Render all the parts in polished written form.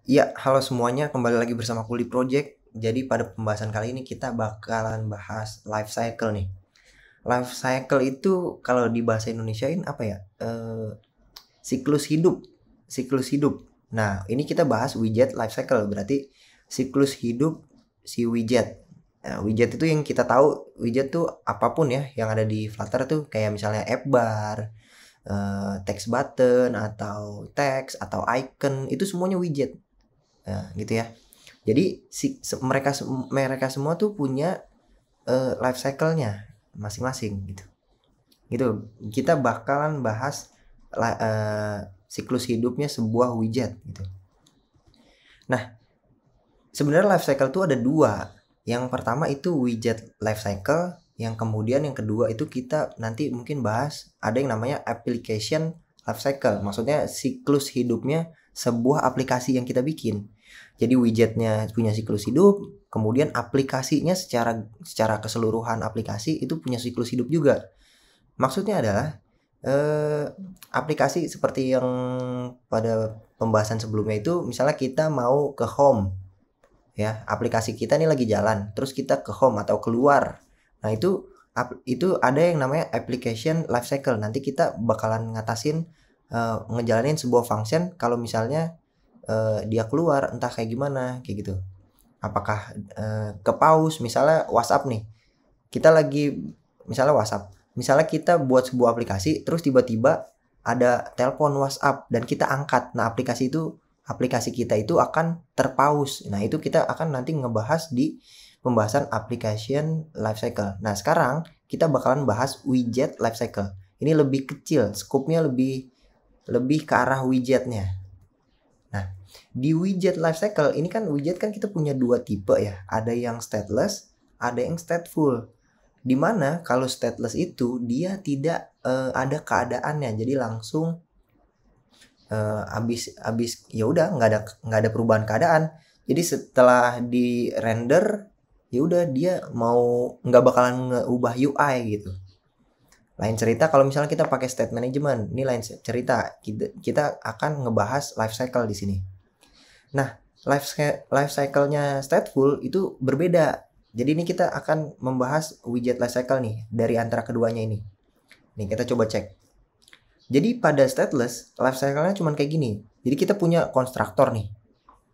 Iya, halo semuanya, kembali lagi bersama Kuli Project. Jadi pada pembahasan kali ini kita bakalan bahas life cycle nih. Life cycle itu kalau di bahasa Indonesiain apa ya? Siklus hidup. Siklus hidup. Nah, ini kita bahas widget life cycle, berarti siklus hidup si widget. Nah, widget itu yang kita tahu, widget tuh apapun ya yang ada di Flutter tuh kayak misalnya app bar, text button atau text atau icon itu semuanya widget. Nah, gitu ya. Jadi mereka semua tuh punya life cycle-nya masing-masing gitu. Gitu. Kita bakalan bahas siklus hidupnya sebuah widget gitu. Nah, sebenarnya life cycle tuh ada dua. Yang pertama itu widget life cycle, yang kemudian yang kedua itu kita nanti mungkin bahas ada yang namanya application life cycle. Maksudnya siklus hidupnya sebuah aplikasi yang kita bikin. Jadi widgetnya punya siklus hidup, kemudian aplikasinya secara keseluruhan aplikasi itu punya siklus hidup juga. Maksudnya adalah aplikasi seperti yang pada pembahasan sebelumnya itu, misalnya kita mau ke home, ya aplikasi kita nih lagi jalan, terus kita ke home atau keluar. Nah itu ada yang namanya application life cycle. Nanti kita bakalan ngejalanin sebuah function kalau misalnya dia keluar entah kayak gimana kayak gitu. Apakah ke pause misalnya WhatsApp nih. Kita lagi misalnya WhatsApp. Misalnya kita buat sebuah aplikasi terus tiba-tiba ada telepon WhatsApp dan kita angkat. Nah, aplikasi kita itu akan terpause. Nah, itu kita akan nanti ngebahas di pembahasan application lifecycle. Nah, sekarang kita bakalan bahas widget lifecycle. Ini lebih kecil, skopnya lebih lebih ke arah widgetnya. Nah, di widget lifecycle ini kan widget kan kita punya dua tipe ya. Ada yang stateless, ada yang stateful. Dimana kalau stateless itu dia tidak ada keadaannya, jadi langsung abis ya udah nggak ada perubahan keadaan. Jadi setelah di render ya udah dia mau nggak bakalan ngeubah UI gitu. Lain cerita kalau misalnya kita pakai state management, ini lain cerita. Kita akan ngebahas life cycle di sini. Nah, life cycle-nya stateful itu berbeda. Jadi ini kita akan membahas widget life cycle nih dari antara keduanya ini. Nih kita coba cek. Jadi pada stateless life cycle-nya cuma kayak gini. Jadi kita punya konstruktor nih.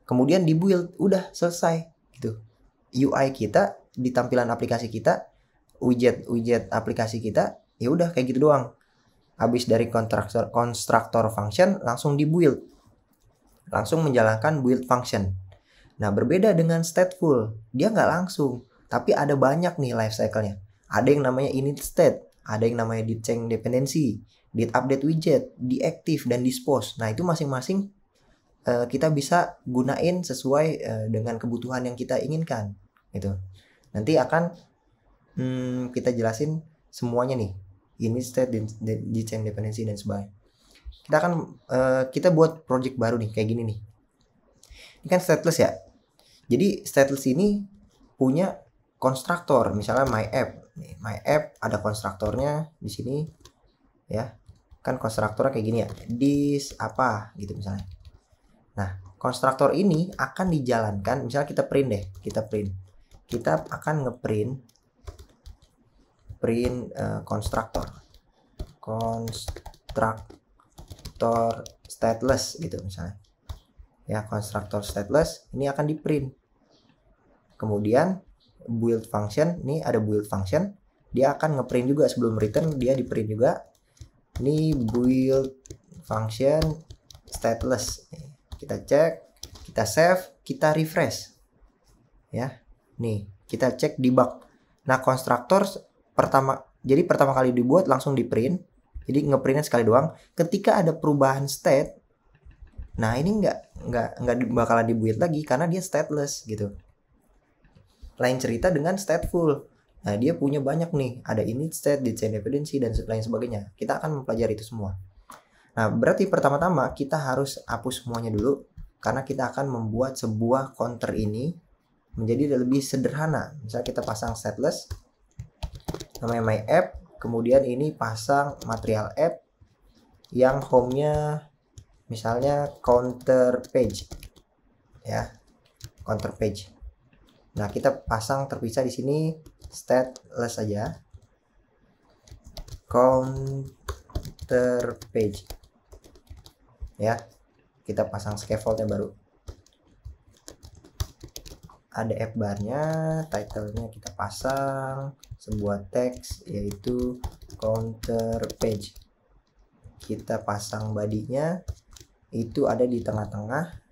Kemudian dibuild, udah selesai gitu. UI kita di tampilan aplikasi kita, widget aplikasi kita, ya udah kayak gitu doang. Habis dari konstruktor function langsung dibuild. Langsung menjalankan build function. Nah, berbeda dengan stateful. Dia nggak langsung, tapi ada banyak nih life cycle-nya. Ada yang namanya init state, ada yang namanya did change dependency, did update widget, deactive, dan dispose. Nah, itu masing-masing kita bisa gunain sesuai dengan kebutuhan yang kita inginkan. Gitu. Nanti akan kita jelasin semuanya nih. Init state, did change dependency, dan sebagainya. Kita buat project baru nih, kayak gini nih. Ini kan stateless ya. Jadi stateless ini punya konstruktor, misalnya my app. Nih, my app ada konstruktornya di sini ya. Kan konstruktornya kayak gini ya. This apa gitu misalnya. Nah, konstruktor ini akan dijalankan, misalnya kita print deh, kita akan ngeprint konstruktor stateless gitu misalnya ya. Konstruktor stateless ini akan di print. Kemudian build function, ini ada build function, dia akan ngeprint juga sebelum return, dia di print juga. Ini build function stateless. Kita cek, kita save, kita refresh ya. Nih kita cek debug. Nah, konstruktor pertama kali dibuat langsung di print, jadi ngeprintnya sekali doang. Ketika ada perubahan state, nah ini nggak bakalan dibuat lagi karena dia stateless gitu. Lain cerita dengan stateful. Nah, dia punya banyak nih, ada init state, did change dependency, dan lain sebagainya. Kita akan mempelajari itu semua. Nah, berarti pertama-tama kita harus hapus semuanya dulu karena kita akan membuat sebuah counter ini menjadi lebih sederhana. Misal kita pasang stateless namanya my app, kemudian ini pasang material app yang home-nya misalnya counter page. ya, counter page. Nah, kita pasang terpisah di sini stateless saja, counter page ya. Kita pasang scaffoldnya baru, ada app barnya, titlenya kita pasang sebuah teks yaitu counter page. Kita pasang bodinya, itu ada di tengah-tengah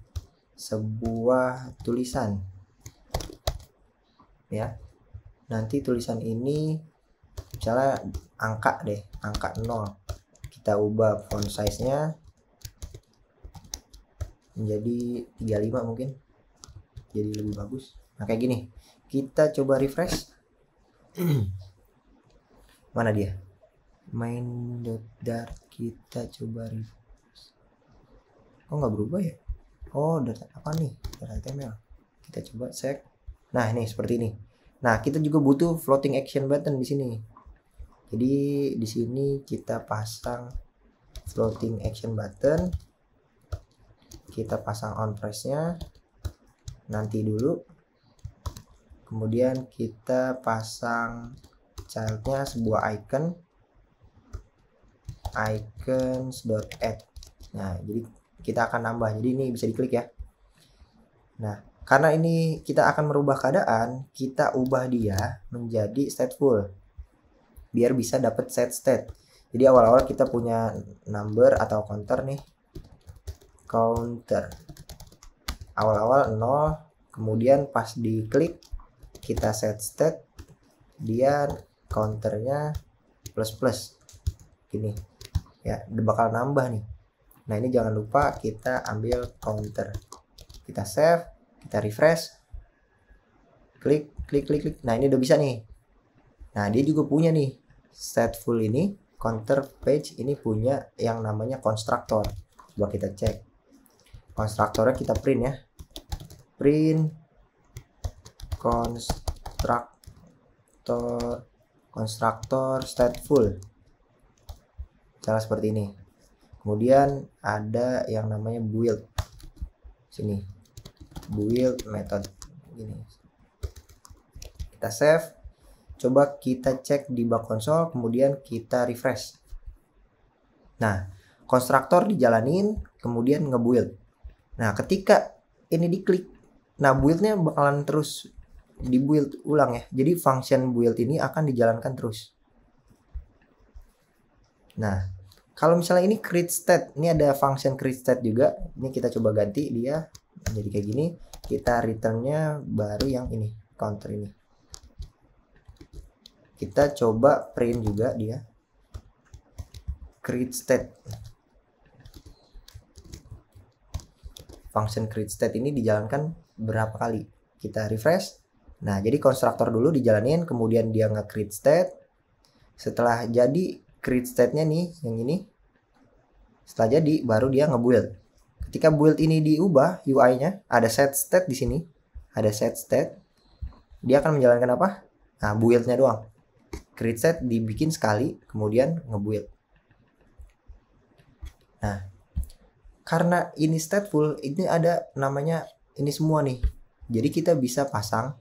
sebuah tulisan ya. Nanti tulisan ini misalnya angka deh, angka 0, kita ubah font size nya menjadi 35 mungkin, jadi lebih bagus. Nah, kayak gini. Kita coba refresh. Mana dia? Main.dart, kita coba refresh. Kok nggak berubah ya? Oh, data apa nih? Data HTML. Kita coba check. Nah, ini seperti ini. Nah, kita juga butuh floating action button di sini. Jadi di sini kita pasang floating action button. Kita pasang on press-nya. Nanti dulu. Kemudian kita pasang child-nya sebuah icons.add. Nah, jadi kita akan nambah. Jadi ini bisa diklik ya. Nah, karena ini kita akan merubah keadaan, kita ubah dia menjadi stateful biar bisa dapat set state. Jadi awal-awal kita punya number atau counter nih. Counter. Awal-awal 0, kemudian pas diklik kita set state, dia counternya plus gini ya, bakal nambah nih. Nah, ini jangan lupa kita ambil counter, kita save, kita refresh, klik. Nah, ini udah bisa nih. Nah, dia juga punya nih stateful ini, counter page ini punya yang namanya constructor. Coba kita cek konstruktornya, kita print ya, print constructor stateful, cara seperti ini. Kemudian ada yang namanya build, sini build method gini. Kita save, coba kita cek di bug console, kemudian kita refresh. Nah, konstruktor dijalanin, kemudian ngebuild. Nah, ketika ini diklik, nah buildnya bakalan terus dibuild ulang ya. Jadi function build ini akan dijalankan terus. Nah, kalau misalnya ini create state, ini ada function create state juga. Ini kita coba ganti dia menjadi kayak gini. Kita returnnya baru yang ini, counter ini. Kita coba print juga dia create state. Function create state ini dijalankan berapa kali? Kita refresh. Nah, jadi konstruktor dulu dijalanin, kemudian dia nge-create state. Setelah jadi create state-nya nih, yang ini. Setelah jadi, baru dia nge-build. Ketika build ini diubah, UI-nya, ada set state di sini. Ada set state. Dia akan menjalankan apa? Nah, build-nya doang. Create state dibikin sekali, kemudian nge-build. Nah, karena ini stateful, ini ada namanya ini semua nih. Jadi kita bisa pasang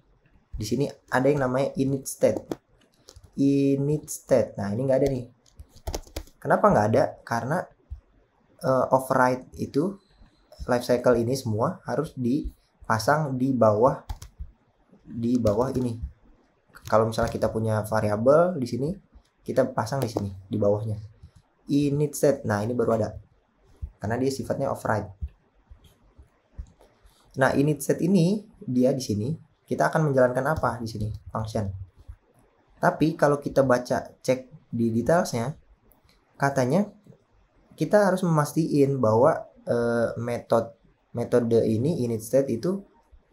di sini ada yang namanya init state. Init state. Nah, ini nggak ada nih. Kenapa nggak ada? Karena override itu life cycle ini semua harus dipasang di bawah ini. Kalau misalnya kita punya variabel di sini, kita pasang di sini di bawahnya. Init state. Nah, ini baru ada. Karena dia sifatnya override. Nah, init state ini dia di sini kita akan menjalankan apa di sini? Function. Tapi kalau kita baca cek di detailsnya, katanya kita harus memastikan bahwa metode ini init state itu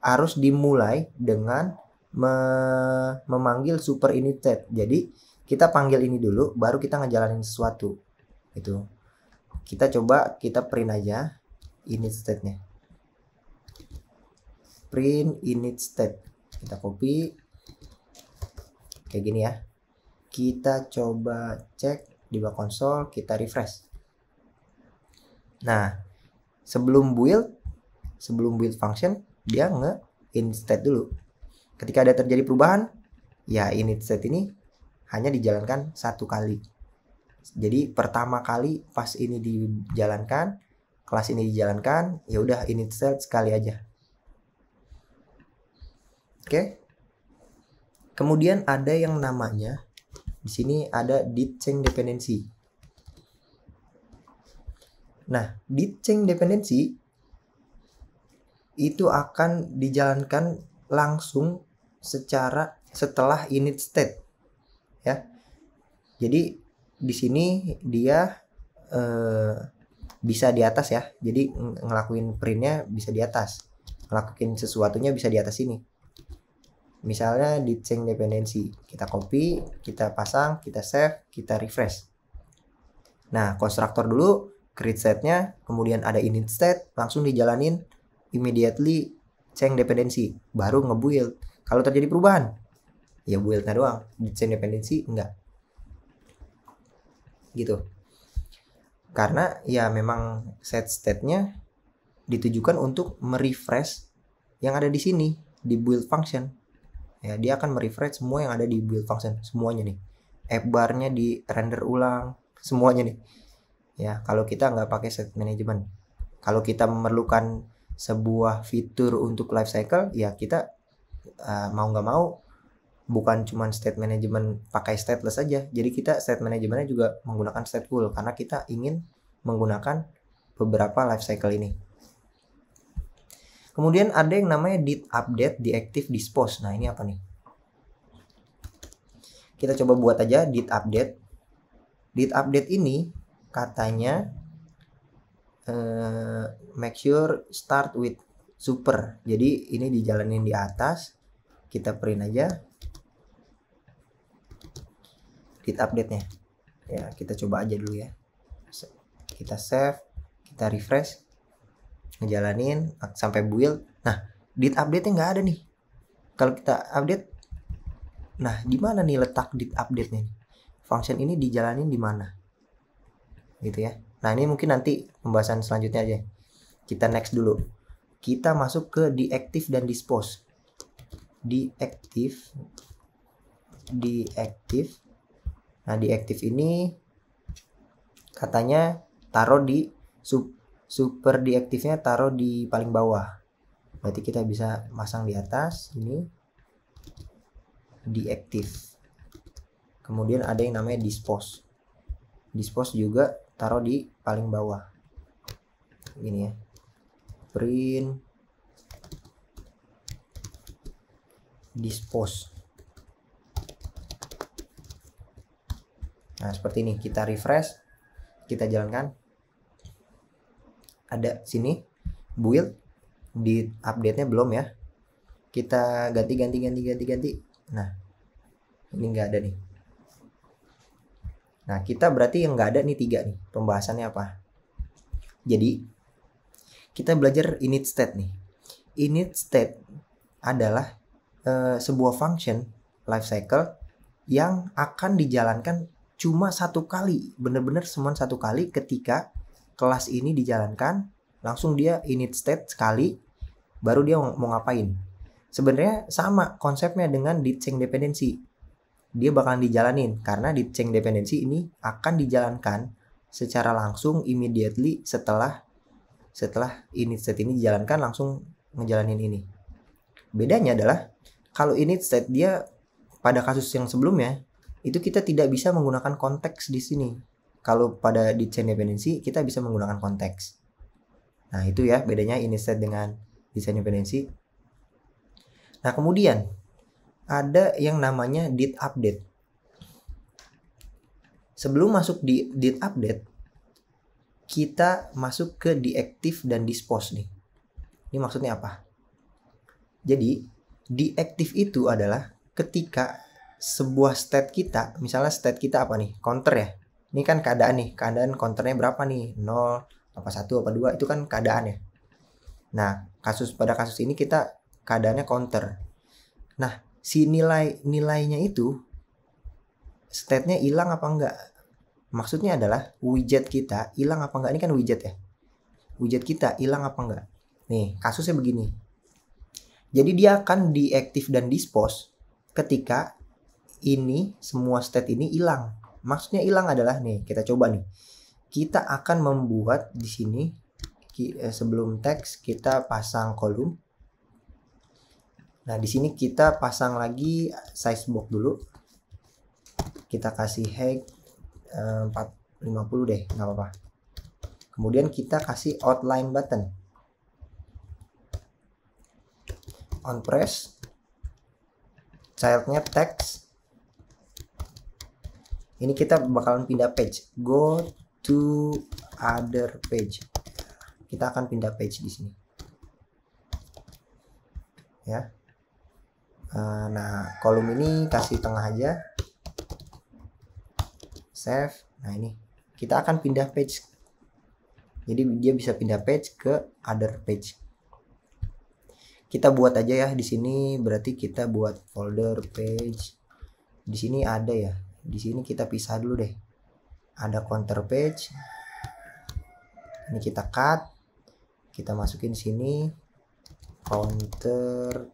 harus dimulai dengan memanggil super init state. Jadi kita panggil ini dulu, baru kita ngejalanin sesuatu. Itu. Kita coba kita print aja init state-nya. Print init state. Kita copy. Kayak gini ya. Kita coba cek di bug console, kita refresh. Nah, sebelum build function, dia init state dulu. Ketika ada terjadi perubahan, ya init state ini hanya dijalankan satu kali. Jadi pertama kali pas ini dijalankan, kelas ini dijalankan, ya udah init state sekali aja. Oke. Kemudian ada yang namanya di sini ada did change dependency. Nah, did change dependency itu akan dijalankan langsung setelah init state, ya. Jadi di sini dia bisa di atas ya. Jadi ngelakuin printnya bisa di atas, ngelakuin sesuatunya bisa di atas sini. Misalnya di change dependency, kita copy, kita pasang, kita save, kita refresh. Nah, konstruktor dulu create state-nya, kemudian ada init state, langsung dijalanin immediately change dependency, baru nge-build. Kalau terjadi perubahan, ya build-nya doang, di change dependency enggak. Gitu. Karena ya memang set state-nya ditujukan untuk merefresh yang ada di sini di build function. Ya, dia akan merefresh semua yang ada di build function, semuanya nih. App bar-nya di render ulang, semuanya nih. Ya, kalau kita nggak pakai state management. Kalau kita memerlukan sebuah fitur untuk lifecycle, ya kita mau nggak mau bukan cuma state management pakai stateless saja. Jadi kita state managementnya juga menggunakan stateful karena kita ingin menggunakan beberapa lifecycle ini. Kemudian ada yang namanya did update, deactive, dispose. Nah, ini apa nih? Kita coba buat aja did update. Did update ini katanya make sure start with super. Jadi ini dijalanin di atas. Kita print aja did update-nya. Ya, kita coba aja dulu ya. Kita save, kita refresh, ngejalanin sampai build. Nah, did update-nya nggak ada nih. Kalau kita update, nah di mana nih letak did update-nya? Function ini dijalanin di mana? Gitu ya. Nah, ini mungkin nanti pembahasan selanjutnya aja. Kita next dulu. Kita masuk ke deactive dan dispose. Deactive. Nah, deactive ini katanya taruh di super deactive-nya taruh di paling bawah. Berarti kita bisa masang di atas ini deactive. Kemudian ada yang namanya dispose. Dispose juga taruh di paling bawah. Gini ya. Print dispose. Nah, seperti ini. Kita refresh, kita jalankan. Ada sini build, di update-nya belum ya. Kita ganti. Nah, ini nggak ada nih. Nah, kita berarti yang nggak ada nih 3 nih. Pembahasannya apa? Jadi kita belajar init state nih. Init state adalah sebuah function lifecycle yang akan dijalankan cuma satu kali, bener-bener cuma satu kali ketika kelas ini dijalankan, langsung dia init state sekali, baru dia mau ngapain. Sebenarnya sama konsepnya dengan did change dependency. Dia bakalan dijalanin karena did change dependency ini akan dijalankan secara langsung immediately setelah init state ini dijalankan, langsung ngejalanin ini. Bedanya adalah kalau init state dia pada kasus yang sebelumnya itu kita tidak bisa menggunakan konteks di sini. Kalau pada did change dependency kita bisa menggunakan konteks. Nah, itu ya bedanya init state dengan did change dependency. Nah, kemudian ada yang namanya did update. Sebelum masuk di did update, kita masuk ke deactive dan dispose nih. Ini maksudnya apa? Jadi, deactive itu adalah ketika sebuah state kita, misalnya state kita apa nih? Counter ya. Ini kan keadaan nih, keadaan counternya berapa nih? 0, apa 1, apa 2, itu kan keadaan ya. Nah, pada kasus ini kita keadaannya counter. Nah, si nilainya itu state-nya hilang apa enggak? Maksudnya adalah widget kita hilang apa enggak? Ini kan widget ya. Widget kita hilang apa enggak? Nih, kasusnya begini. Jadi dia akan diaktif dan dispose ketika ini semua state ini hilang. Maksudnya hilang adalah nih, kita coba nih. Kita akan membuat di sini sebelum teks kita pasang kolom. Nah, di sini kita pasang lagi size box dulu. Kita kasih height 450 deh, nggak apa-apa. Kemudian kita kasih outline button. On press. Childnya text. Ini kita bakalan pindah page. Go to other page. Kita akan pindah page di sini. Ya. Nah, kolom ini kasih tengah aja. Save. Nah, ini kita akan pindah page. Jadi dia bisa pindah page ke other page. Kita buat aja ya di sini, berarti kita buat folder page. Di sini ada ya. Di sini kita pisah dulu deh. Ada counter page. Ini kita cut. Kita masukin sini counter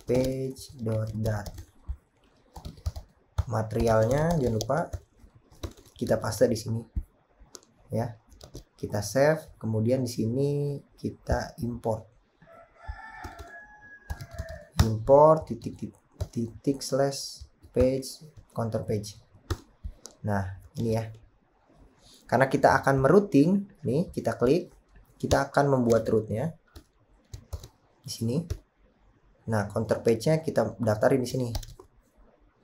page dot. Materialnya jangan lupa kita paste di sini. Ya. Kita save, kemudian di sini kita import titik slash page counter page. Nah, ini ya. Karena kita akan merouting, nih kita klik, kita akan membuat rootnya di sini. Nah, counter page-nya kita daftarin di sini.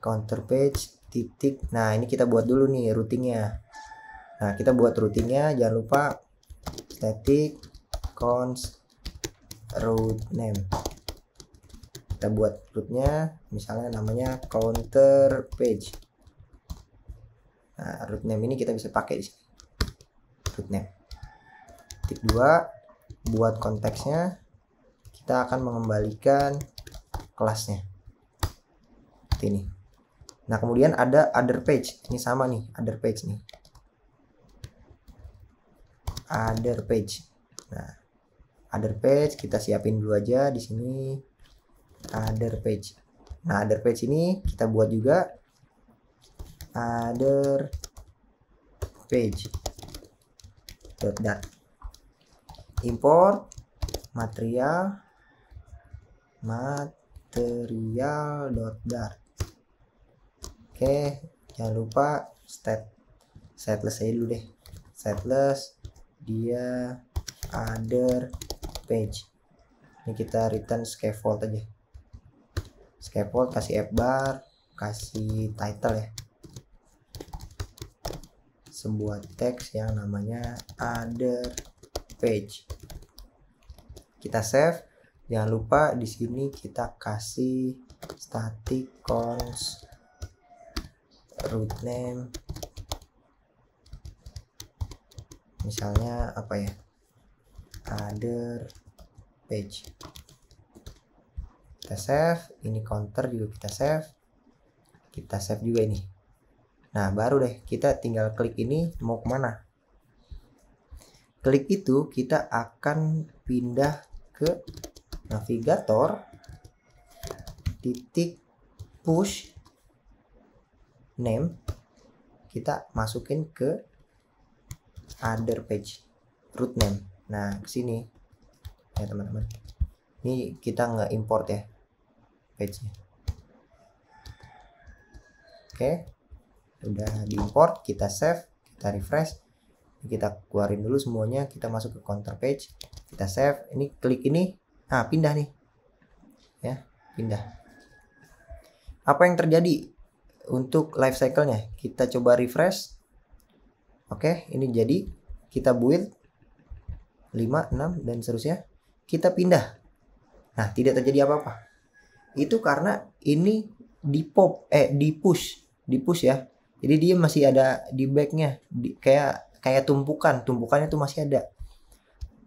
Counter page titik. Nah, ini kita buat dulu nih routingnya. Nah, kita buat routingnya, jangan lupa static const route name. Kita buat rootnya, misalnya namanya counter page. Nah, root name ini kita bisa pakai di sini. Root name. Titik 2, buat konteksnya, kita akan mengembalikan kelasnya. Seperti ini. Nah, kemudian ada other page. Ini sama nih, other page nih. Other page. Nah, other page kita siapin dulu aja di sini. Other page. Nah, other page ini kita buat juga other page dot. Import material dot dart. Oke, jangan lupa stateless aja dulu deh. Stateless dia other page. Ini kita return scaffold aja. Scaffold kasih fbar, kasih title ya. Sebuah teks yang namanya other page. Kita save. Jangan lupa di sini kita kasih static const root name. Misalnya apa ya? Other page. Kita save, ini counter juga kita save. Kita save juga ini. Nah, baru deh kita tinggal klik ini mau kemana. Klik itu kita akan pindah ke navigator titik push name. Kita masukin ke other page root name. Nah, ke sini ya teman-teman. Ini kita nggak import ya page-nya. Oke, udah diimport, kita save, kita refresh, kita keluarin dulu semuanya, kita masuk ke counter page, kita save, ini klik ini, nah pindah nih, ya pindah. Apa yang terjadi untuk life cycle-nya? Kita coba refresh. Oke, ini jadi kita build 5, 6 dan seterusnya, kita pindah. Nah, tidak terjadi apa-apa. Itu karena ini di push ya. Jadi dia masih ada di backnya, kayak tumpukannya tuh masih ada.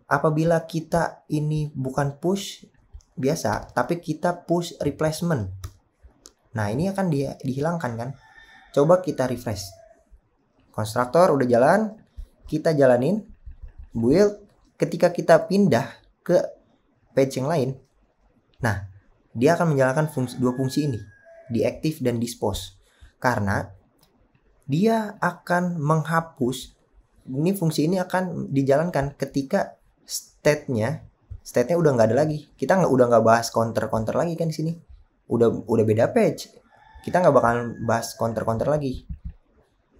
Apabila kita ini bukan push biasa, tapi kita push replacement. Nah, ini akan dihilangkan kan. Coba kita refresh. Konstruktor udah jalan, kita jalanin build. Ketika kita pindah ke page yang lain, Nah, dia akan menjalankan dua fungsi ini, deactive dan dispose. Karena dia akan menghapus, ini fungsi ini akan dijalankan ketika state-nya udah nggak ada lagi. Kita udah nggak bahas counter lagi kan di sini. Udah beda page. Kita nggak bakalan bahas counter lagi.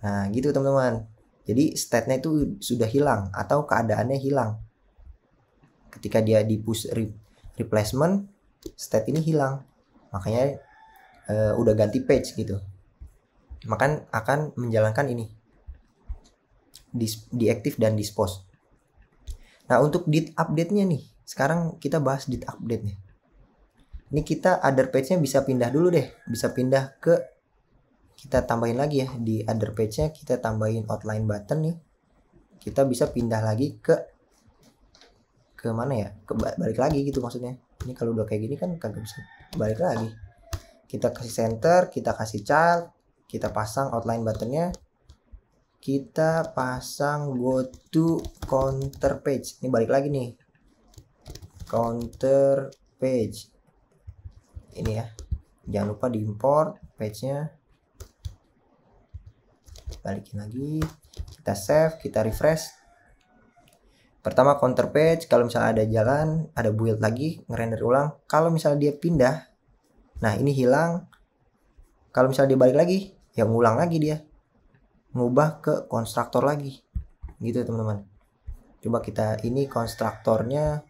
Nah, gitu teman-teman. Jadi state-nya itu sudah hilang atau keadaannya hilang. Ketika dia di push replacement, state ini hilang. Makanya udah ganti page gitu. Maka akan menjalankan ini, deactive dan dispose. Nah, untuk dit update-nya nih, sekarang kita bahas dit update-nya. Ini kita other page-nya bisa pindah dulu deh, bisa pindah ke, kita tambahin lagi ya, di other page-nya kita tambahin outline button nih. Kita bisa pindah lagi ke mana ya, balik lagi gitu maksudnya. Ini kalau udah kayak gini kan kagak bisa balik lagi. Kita kasih center, kita kasih child, kita pasang outline buttonnya, kita pasang go to counter page. Ini balik lagi nih, counter page ini ya, jangan lupa diimport page-nya, balikin lagi, kita save, kita refresh. Pertama counter page, kalau misalnya ada jalan, ada build lagi, ngerender ulang. Kalau misalnya dia pindah, nah ini hilang. Kalau misalnya dia balik lagi, ya ngulang lagi dia, ngubah ke konstruktor lagi, gitu teman-teman. Coba kita ini konstruktornya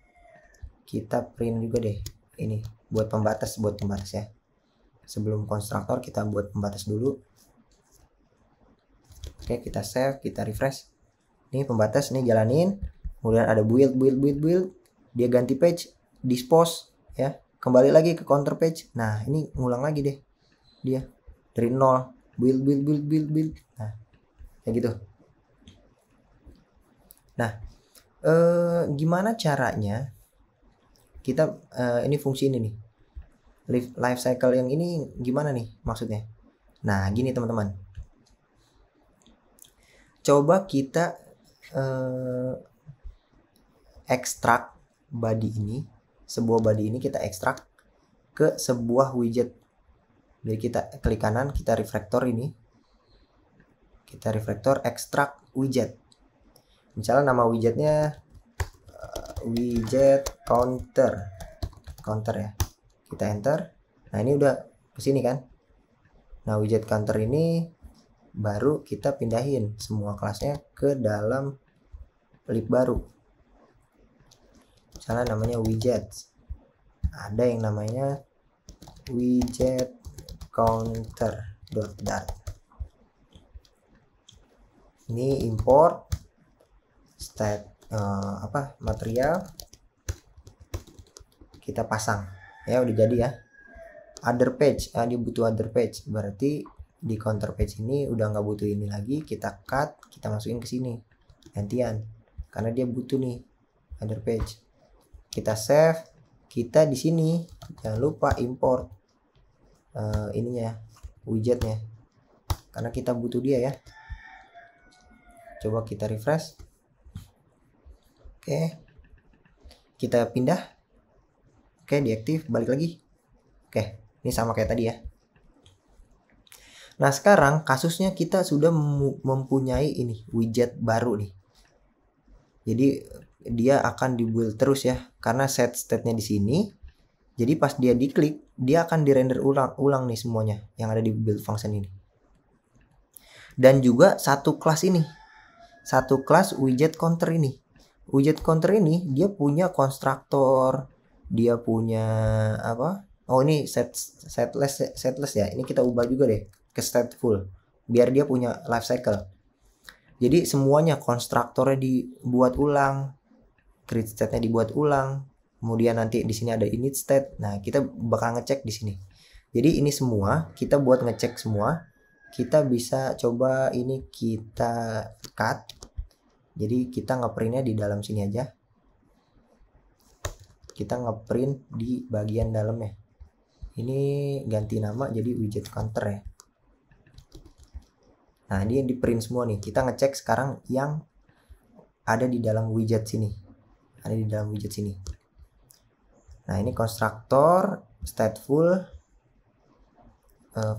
kita print juga deh, ini buat pembatas ya. Sebelum konstruktor kita buat pembatas dulu. Oke, kita save, kita refresh. Ini pembatas, ini jalanin. Kemudian ada build, dia ganti page, dispose ya, kembali lagi ke counter page. Nah ini ngulang lagi deh dia dari nol, build. Nah kayak gitu. Nah gimana caranya kita ini fungsi ini nih, life cycle yang ini gimana nih maksudnya? Nah gini teman-teman, coba kita ekstrak body ini, sebuah body ini kita ekstrak ke sebuah widget. Jadi kita klik kanan, kita refactor ini, kita refactor ekstrak widget. Misalnya nama widgetnya widget counter ya, kita enter. Nah ini udah kesini kan. Nah widget counter ini baru kita pindahin semua kelasnya ke dalam lib baru. Misalnya namanya widget, ada yang namanya widget counter.dart. Ini import state material, kita pasang ya, udah jadi ya. Other page, dia butuh other page, berarti di counter page ini udah nggak butuh ini lagi, kita cut, kita masukin ke sini gantian karena dia butuh nih other page. Kita save, kita di sini jangan lupa import ininya, widgetnya, karena kita butuh dia ya. Coba kita refresh. Oke, kita pindah. Oke, diaktif, balik lagi. Oke, ini sama kayak tadi ya. Nah sekarang kasusnya kita sudah mempunyai ini widget baru nih. Jadi dia akan dibuild terus ya, karena set state-nya di sini. Jadi pas dia diklik, dia akan dirender ulang nih semuanya yang ada di build function ini. Dan juga satu kelas ini, satu kelas widget counter ini. Widget counter ini dia punya konstruktor, dia punya apa? Oh ini setless ya. Ini kita ubah juga deh ke stateful biar dia punya life cycle. Jadi semuanya konstruktornya dibuat ulang, create state-nya dibuat ulang, kemudian nanti di sini ada init state. Nah, kita bakal ngecek di sini. Jadi ini semua kita buat ngecek semua. Kita bisa coba ini kita cut. Jadi kita ngeprintnya di dalam sini aja. Kita ngeprint di bagian dalamnya. Ini ganti nama jadi widget counter ya. Nah, ini di print semua nih. Kita ngecek sekarang yang ada di dalam widget sini. Ada di dalam widget sini. Nah ini konstruktor stateful,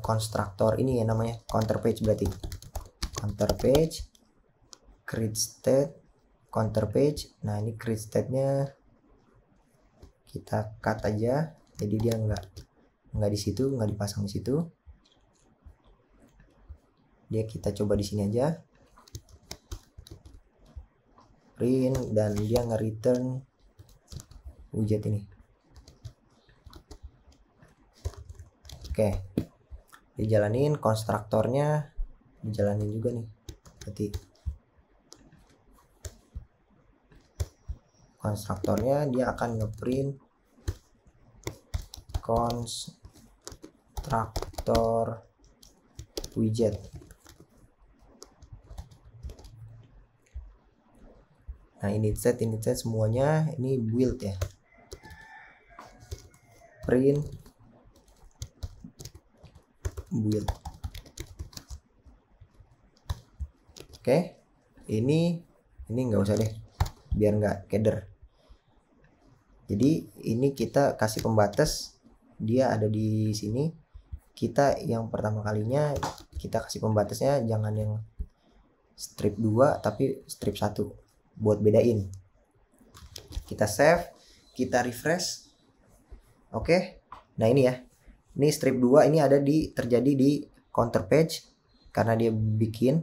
konstruktor ini ya namanya counter page, berarti counter page create state counter page. Nah ini create state-nya kita cut aja, jadi dia nggak di situ, nggak dipasang di situ. Dia kita coba di sini aja, print, dan dia nge-return widget ini. Oke, dijalanin konstruktornya, dijalanin juga nih, berarti konstruktornya dia akan ngeprint konstruktor widget. Nah ini set semuanya, ini build ya, print build. Oke, ini nggak usah deh, biar nggak keder. Jadi ini kita kasih pembatas, dia ada di sini. Kita yang pertama kalinya kita kasih pembatasnya jangan yang strip 2 tapi strip 1 buat bedain. Kita save, kita refresh. Oke. Nah ini ya. Ini strip 2 ini ada terjadi di counter page karena dia bikin.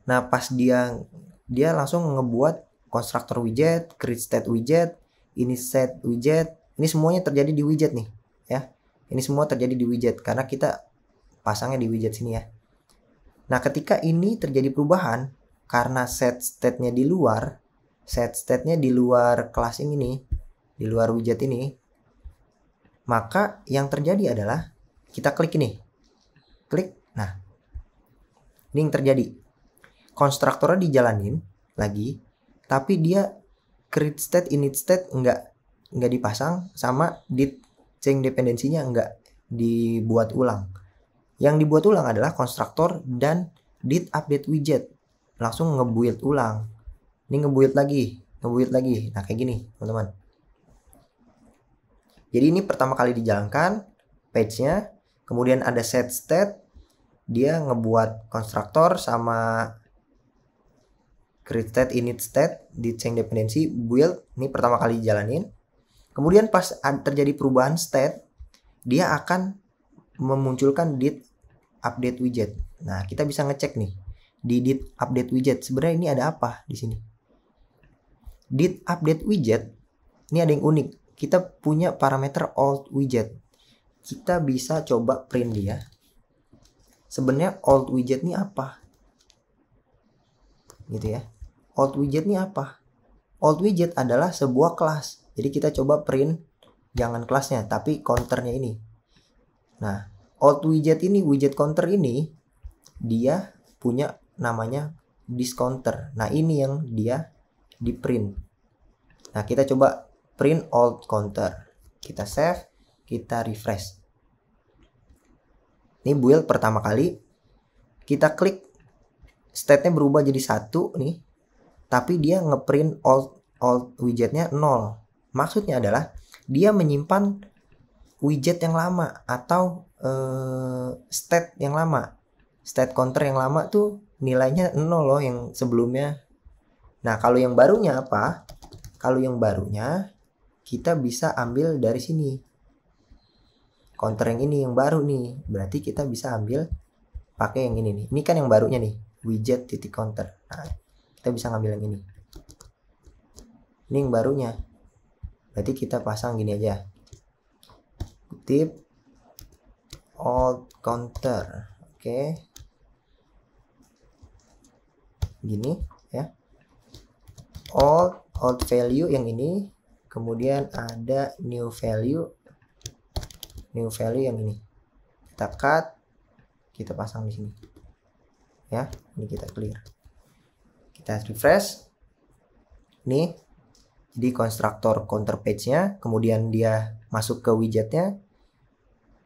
Nah, pas dia langsung ngebuat konstruktor widget, create state widget, ini set widget. Ini semuanya terjadi di widget nih, ya. Ini semua terjadi di widget karena kita pasangnya di widget sini ya. Nah, ketika ini terjadi perubahan karena set state-nya di luar kelas ini, di luar widget ini, maka yang terjadi adalah kita klik ini. Klik. Nah, ini yang terjadi. Konstruktornya dijalanin lagi, tapi dia create state, init state nggak dipasang, sama dit change dependensinya nggak dibuat ulang. Yang dibuat ulang adalah konstruktor dan dit update widget. Langsung ngebuild ulang. Ini ngebuild lagi. Nah kayak gini teman-teman. Jadi ini pertama kali dijalankan page-nya, kemudian ada set state, dia ngebuat konstruktor sama create state, init state, di change dependency, build, ini pertama kali dijalanin. Kemudian pas terjadi perubahan state, dia akan memunculkan dit update widget. Nah, kita bisa ngecek nih di dit update widget sebenarnya ini ada apa di sini. Dit update widget ini ada yang unik. Kita punya parameter old widget. Kita bisa coba print dia. Sebenarnya old widget ini apa? Gitu ya. Old widget ini apa? Old widget adalah sebuah kelas. Jadi kita coba print jangan kelasnya tapi counternya ini. Nah, old widget ini, widget counter ini dia punya namanya discounter. Nah, ini yang dia di print. Nah, kita coba print old counter. Kita save, kita refresh. Ini build pertama kali. Kita klik, state-nya berubah jadi 1 nih. Tapi dia ngeprint old widgetnya 0. Maksudnya adalah dia menyimpan widget yang lama atau state yang lama. State counter yang lama tuh nilainya 0 loh yang sebelumnya. Nah, kalau yang barunya apa? Kalau yang barunya kita bisa ambil dari sini. Counter yang ini yang baru nih. Berarti kita bisa ambil pakai yang ini nih. Ini kan yang barunya nih, widget titik counter. Nah, kita bisa ngambil yang ini. Ini yang barunya. Berarti kita pasang gini aja. Kutip old counter. Oke. Gini ya. Old value yang ini, kemudian ada new value yang ini. Kita cut, kita pasang di sini. Ya, ini kita clear. Kita refresh. Nih. Jadi konstruktor counter page-nya, kemudian dia masuk ke widgetnya.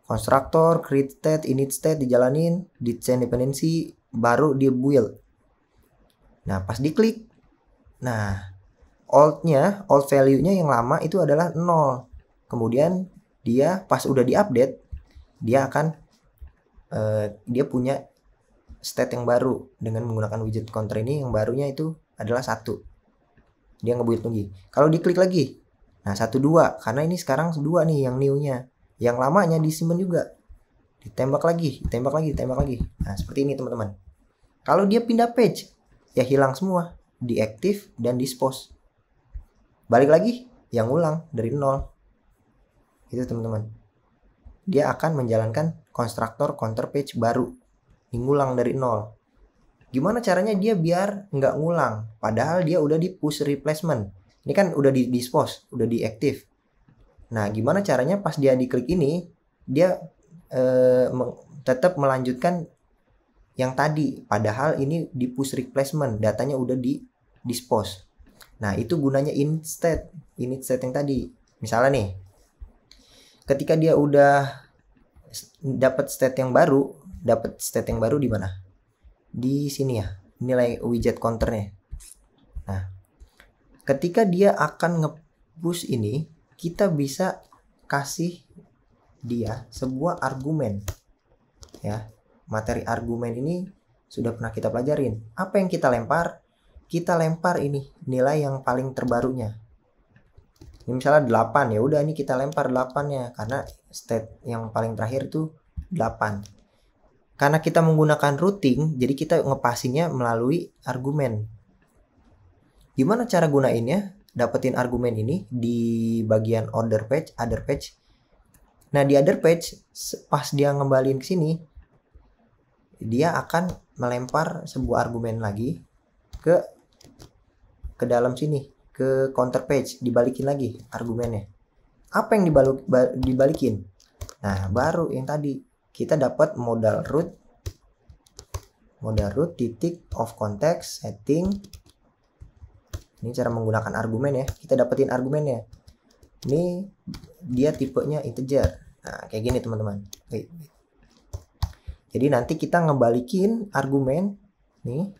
Konstruktor, create state, init state dijalanin, di change dependency, baru dia build. Nah, pas diklik. Nah, old value-nya yang lama itu adalah 0. Kemudian dia pas udah diupdate, dia akan dia punya state yang baru dengan menggunakan widget counter ini. Yang barunya itu adalah 1. Dia ngebuild lagi. Kalau diklik lagi, nah 1 2, karena ini sekarang 2 nih yang new-nya. Yang lamanya disimpan juga. Ditembak lagi. Nah, seperti ini teman-teman. Kalau dia pindah page, ya hilang semua, diaktif dan dispose. Balik lagi, yang ulang dari 0. Itu teman-teman. Dia akan menjalankan konstruktor counter page baru, ngulang dari 0. Gimana caranya dia biar nggak ngulang? Padahal dia udah di push replacement. Ini kan udah di dispose, udah diaktif. Nah, gimana caranya pas dia diklik ini, dia tetap melanjutkan yang tadi. Padahal ini di push replacement, datanya udah di dispose. Nah, itu gunanya init state yang tadi. Misalnya nih, ketika dia udah dapat state yang baru di mana? Di sini ya, nilai widget counternya. Nah, ketika dia akan nge-push ini, kita bisa kasih dia sebuah argumen. Ya, materi argumen ini sudah pernah kita pelajarin. Apa yang kita lempar? Kita lempar ini nilai yang paling terbarunya. Ini misalnya 8, ya udah ini kita lempar 8-nya karena state yang paling terakhir itu 8. Karena kita menggunakan routing, jadi kita ngepasinnya melalui argumen. Gimana cara gunainnya? Dapetin argumen ini di bagian other page. Nah, di other page pas dia ngembalin ke sini, dia akan melempar sebuah argumen lagi ke dalam sini, ke counter page, dibalikin lagi argumennya. Apa yang dibalikin? Nah, baru yang tadi kita dapat modal root titik of context setting. Ini cara menggunakan argumen ya. Kita dapetin argumennya. Ini dia tipenya integer. Nah, kayak gini teman-teman. Jadi nanti kita ngebalikin argumen nih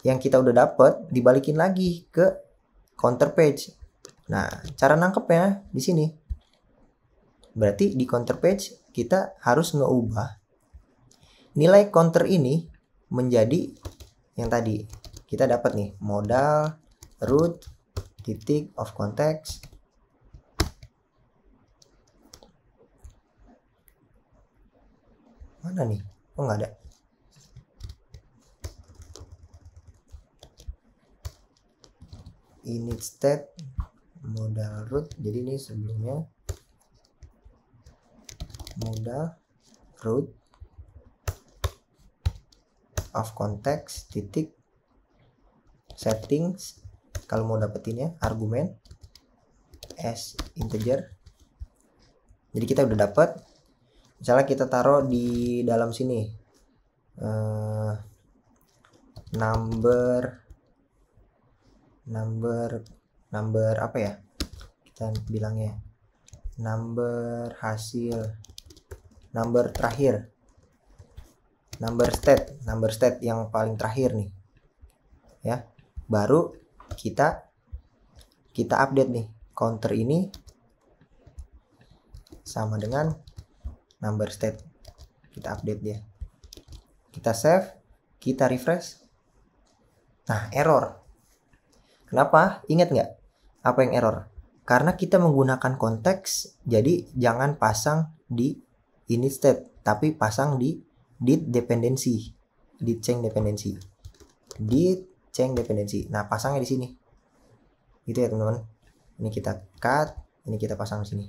yang kita udah dapet, dibalikin lagi ke counter page. Nah, cara nangkepnya di sini. Berarti di counter page kita harus ngeubah nilai counter ini menjadi yang tadi. Kita dapat nih modal root titik of context mana nih? Oh, nggak ada. Init state modal root. Jadi ini sebelumnya modal root of context titik settings. Kalau mau dapetinnya argumen as integer. Jadi kita udah dapet. Misalnya kita taruh di dalam sini number apa ya, kita bilangnya number hasil, number terakhir, number state yang paling terakhir nih ya. Baru kita update nih counter ini sama dengan number state. Kita update dia, kita save, kita refresh. Nah, error. Kenapa? Ingat nggak apa yang error? Karena kita menggunakan konteks, jadi jangan pasang di init state, tapi pasang di did chain dependency. Nah, pasangnya di sini. Gitu ya teman-teman. Ini kita cut, ini kita pasang di sini.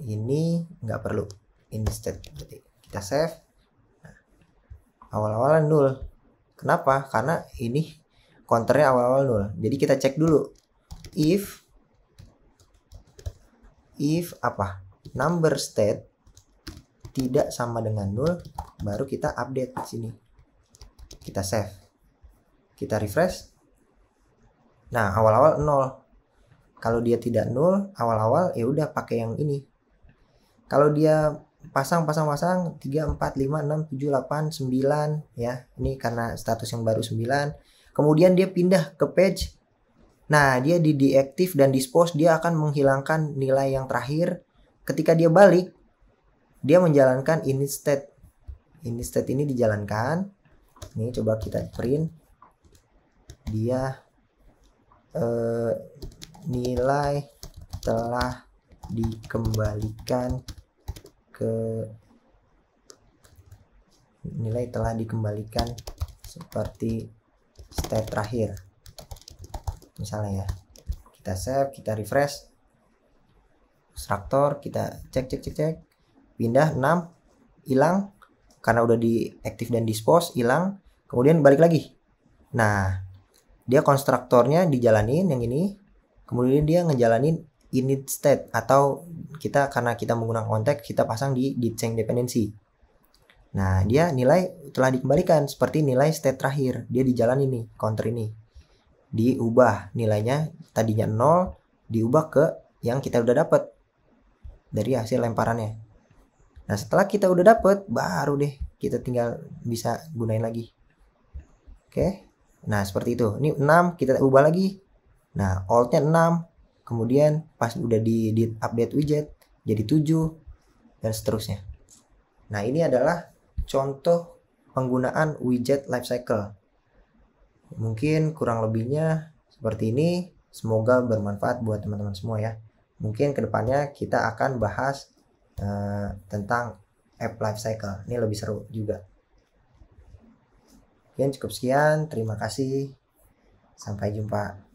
Ini nggak perlu init state. Jadi kita save. Nah, awal-awal 0. Kenapa? Karena ini counternya awal-awal 0. Jadi kita cek dulu. If apa? Number state tidak sama dengan 0, baru kita update di sini. Kita save. Kita refresh. Nah, awal-awal 0. Kalau dia tidak 0, awal-awal ya udah pakai yang ini. Kalau dia pasang 3, 4, 5, 6, 7, 8, 9 ya. Ini karena status yang baru 9. Kemudian dia pindah ke page Nah, dia di deactive dan dispose, dia akan menghilangkan nilai yang terakhir. Ketika dia balik, dia menjalankan init state. Init state ini dijalankan. Ini coba kita print. Dia nilai telah dikembalikan seperti state terakhir. Misalnya ya, kita save, kita refresh konstruktor, kita cek, pindah 6, hilang karena udah di active dan dispose, hilang, kemudian balik lagi. Nah, dia konstruktornya dijalanin yang ini, kemudian dia ngejalanin init state, atau karena kita menggunakan konteks, kita pasang di change dependency. Nah, dia nilai telah dikembalikan seperti nilai state terakhir, dia dijalanin nih counter ini, diubah nilainya tadinya 0 diubah ke yang kita udah dapat dari hasil lemparannya. Nah, setelah kita udah dapet, baru deh kita tinggal bisa gunain lagi. Oke. Nah, seperti itu. Ini 6, kita ubah lagi. Nah, alt-nya 6. Kemudian pas udah di update widget jadi 7 dan seterusnya. Nah, ini adalah contoh penggunaan widget lifecycle. Mungkin kurang lebihnya seperti ini. Semoga bermanfaat buat teman-teman semua ya. Mungkin kedepannya kita akan bahas tentang app lifecycle. Ini lebih seru juga. Oke, cukup sekian. Terima kasih. Sampai jumpa.